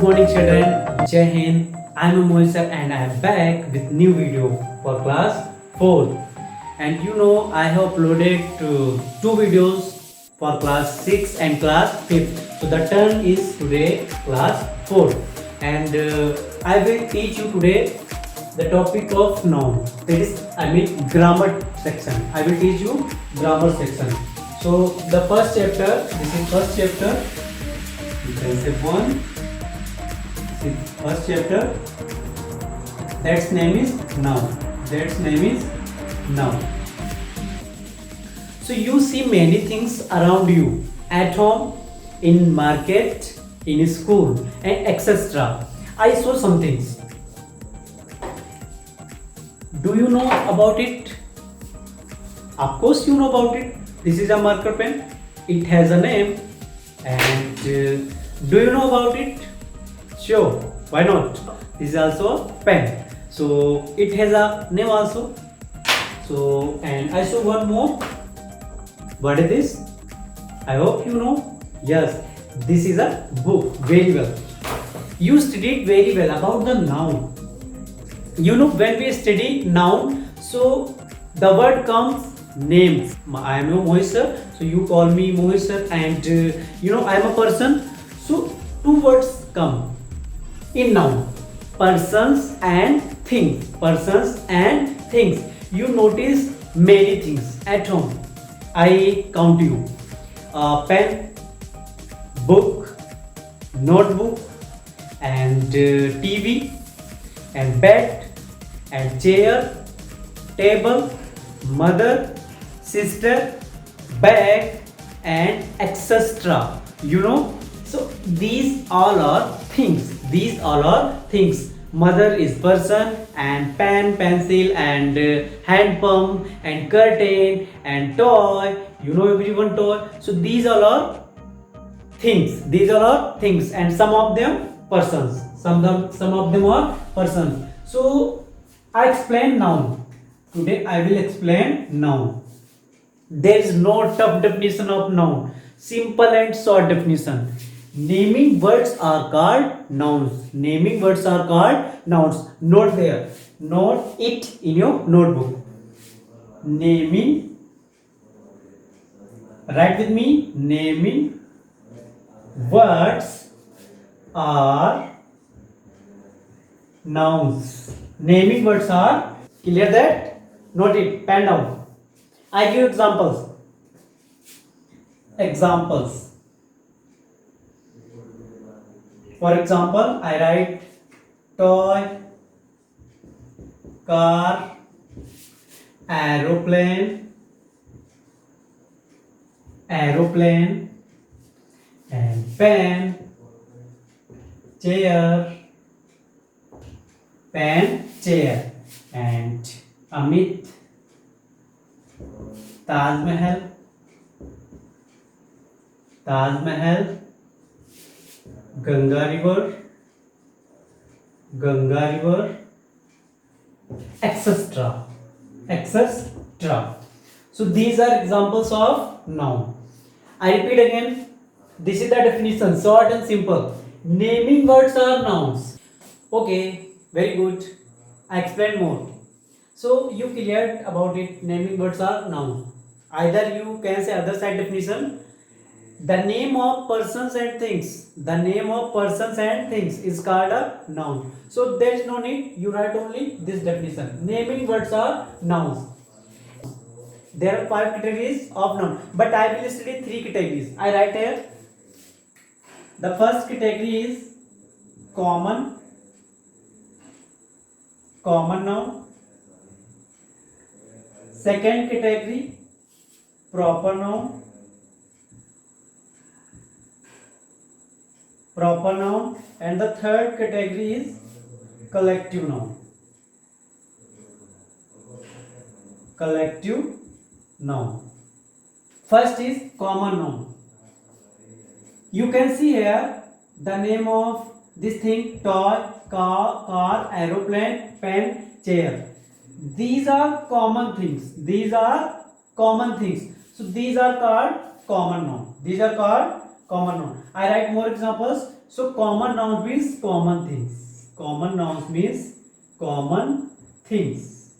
morning children, Jai Hind. I am Moisa and I am back with new video for class 4. And you know I have uploaded two videos for class 6 and class 5. So the turn is today class 4. And I will teach you today the topic of noun. That is grammar section. I will teach you grammar section. So the first chapter, this is first chapter. You can say one. First chapter, that's name is noun. That's name is noun. So you see many things around you, at home, in market, in school, and etc. I saw some things. Do you know about it? Of course you know about it. This is a marker pen. It has a name. And do you know about it? Sure, why not? This is also a pen. So it has a name also. So and I saw one more. What is this? I hope you know. Yes, this is a book. Very well. You studied very well about the noun. You know when we study noun, so the word comes names. I am a Moiser, so you call me Moiser, and I am a person. So two words come in noun, persons and things. Persons and things. You notice many things at home. I count you. Pen, book, notebook, and TV, and bed, and chair, table, mother, sister, bag, and etc. So these all are things. These all are things. Mother is person, and pen, pencil, and hand pump, and curtain, and toy. Everyone toy. So these all are things. These all are things, and some of them persons. Some of them are persons. So I explain noun. Today I will explain noun. There is no tough definition of noun. Simple and short definition. Naming words are called nouns. Naming words are called nouns. Note there. Note it in your notebook. Naming. Write with me. Naming words are nouns. Naming words are. Clear that? Note it. Pen down. I give examples. Examples. For example, I write toy, car, aeroplane, and pen, chair, and Amit, Taj Mahal, Ganga River, etc. So these are examples of noun. I repeat again. This is the definition, short and simple. Naming words are nouns. Okay, very good. I explain more. So you cleared about it. Naming words are nouns. Either you can say other side definition. The name of persons and things. The name of persons and things is called a noun. So there is no need. You write only this definition. Naming words are nouns. There are 5 categories of noun, but I will study 3 categories. I write here. The first category is common noun. Second category, proper noun. And the third category is collective noun. First is common noun. You can see here the name of this thing: toy, car, aeroplane, pen, chair. These are common things. So these are called common noun. I write more examples. So common noun means common things. Common nouns means common things.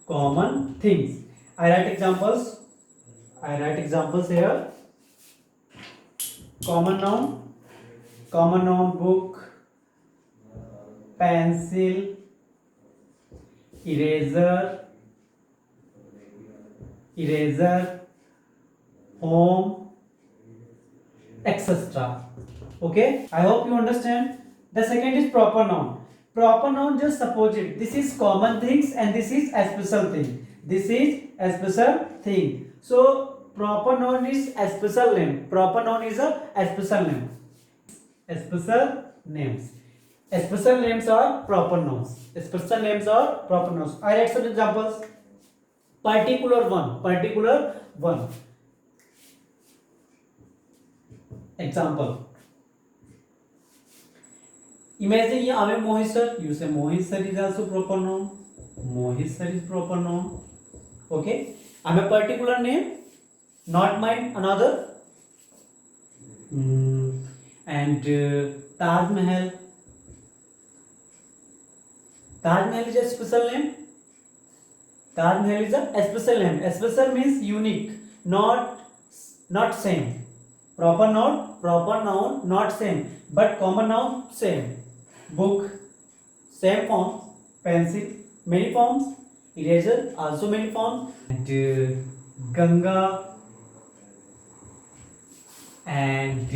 Common things. I write examples. I write examples here. Common noun. Common noun book, pencil, eraser, eraser, home, etc. Okay, I hope you understand. The second is proper noun. Proper noun, just suppose it. This is common things and this is a special thing. This is a special thing. So proper noun is a special name. Proper noun is a special name. Special names. Special names are proper nouns. Special names are proper nouns. I write some examples. Particular one. Particular one. Example. Imagine here I am Mohit sir. You say Mohit sir is also proper noun. Mohit sir is proper noun. Okay. I am a particular name, not mine. Another. And Taj Mahal. Taj Mahal is a special name. Taj Mahal is a special name. Special means unique, not same. Proper noun, not same. But common noun, same. Book, same forms. Pencil, many forms. Eraser, also many forms. And Ganga. And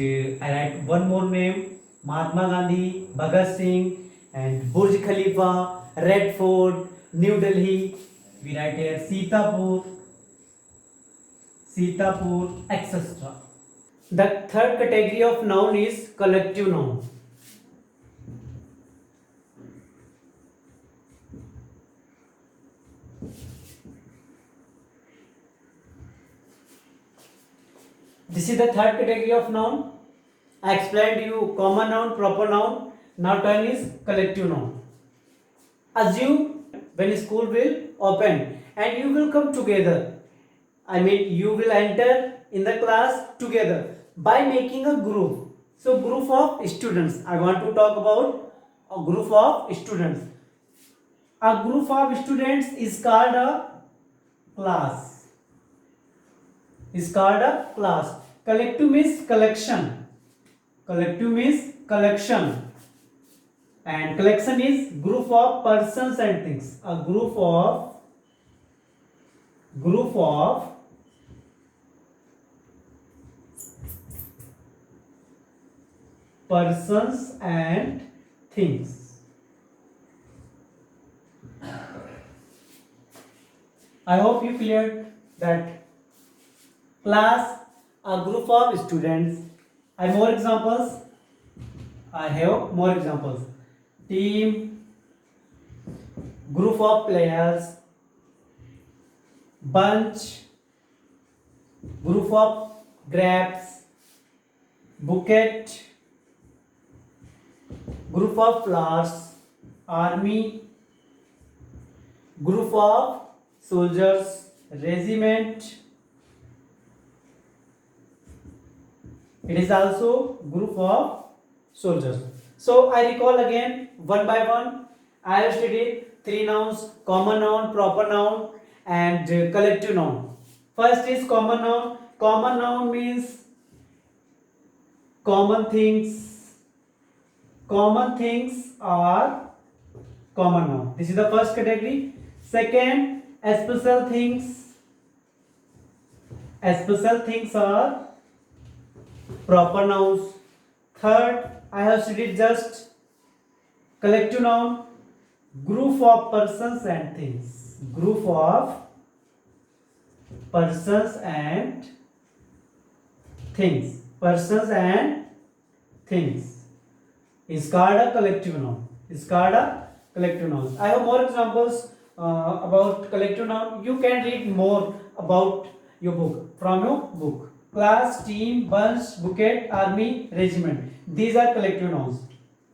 I write one more name. Mahatma Gandhi, Bhagat Singh, and Burj Khalifa, Red Fort, New Delhi. We write here Sitapur, etc. The third category of noun is collective noun. This is the third category of noun. I explained to you common noun, proper noun. Now turn is collective noun. Assume when school will open and you will come together. I mean you will enter in the class together by making a group. So group of students. I want to talk about a group of students. A group of students is called a class. Is called a class. Collective means collection. Collective means collection. And collection is group of persons and things. A group of persons and things. I hope you cleared that. Class, a group of students. I have more examples. Team, group of players. Bunch, group of grapes. Bouquet, group of flowers. Army, group of soldiers. Regiment. It is also group of soldiers. So I recall again one by one. I have studied three nouns: common noun, proper noun, and collective noun. First is common noun. Common noun means common things. Common things are common noun. This is the first category. Second, special things. Special things are proper nouns. Third, I have studied just collective noun, group of persons and things. Group of persons and things. Persons and things is called a collective noun. Is called a collective noun. I have more examples about collective noun. You can read more about your book from your book. Class, team, bunch, bouquet, army, regiment. These are collective nouns.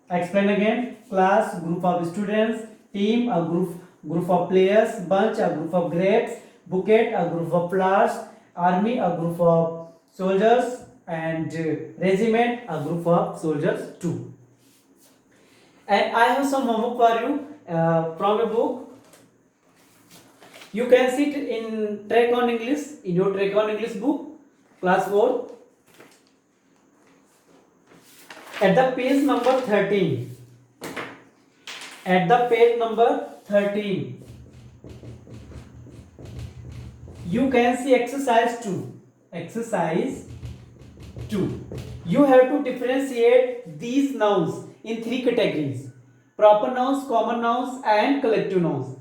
I explain again. Class, group of students. Team, a group of players. Bunch, a group of grapes. Bouquet, a group of flowers. Army, a group of soldiers. and regiment, a group of soldiers too. And I have some homework for you from a book. You can see it in Track on English, in your Track on English book, class 4, at the page number 13. At the page number 13, you can see exercise 2. Exercise 2. You have to differentiate these nouns in 3 categories: proper nouns, common nouns, and collective nouns.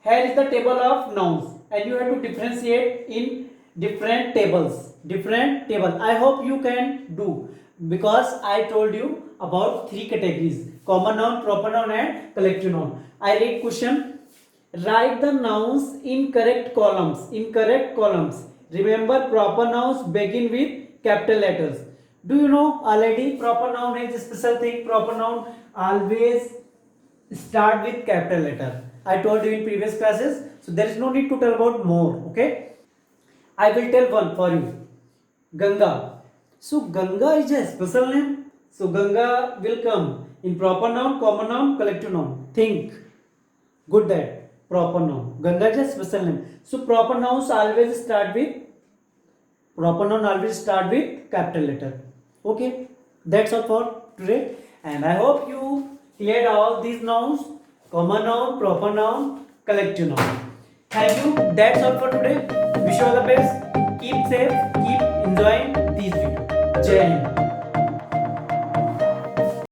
Here is the table of nouns, and you have to differentiate in different tables. Different table. I hope you can do, because I told you about 3 categories: common noun, proper noun, and collective noun. I read question. Write the nouns in correct columns. In correct columns. Remember, proper nouns begin with capital letters. Do you know already proper noun is a special thing? Proper noun always start with capital letter. I told you in previous classes, so there is no need to tell about more. Okay, I will tell one for you. Ganga. So Ganga is a special name. So Ganga will come in proper noun, common noun, collective noun. Think good that proper noun. Ganga is a special name. So proper nouns always start with capital letter. Okay, that's all for today, and I hope you cleared all these nouns: common noun, proper noun, collective noun. Thank you. That's all for today. Wish you all the best. Keep safe. Keep enjoying these videos. Jai Hind.